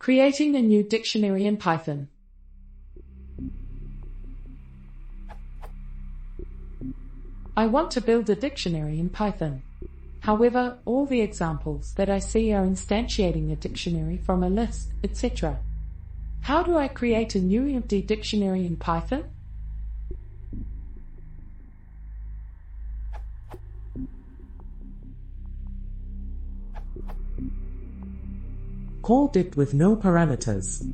Creating a new dictionary in Python. I want to build a dictionary in Python. However, all the examples that I see are instantiating a dictionary from a list, etc. How do I create a new empty dictionary in Python? Call dict with no parameters.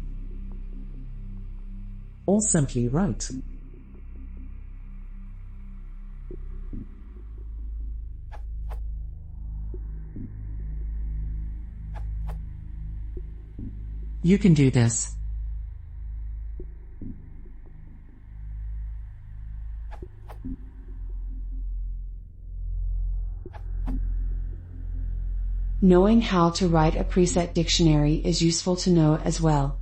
Or simply write You can do this. Knowing how to write a preset dictionary is useful to know as well.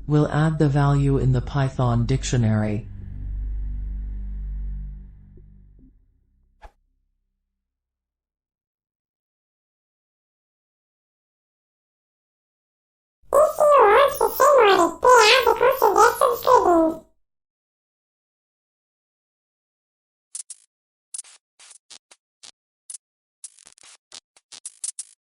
We'll add the value in the Python dictionary.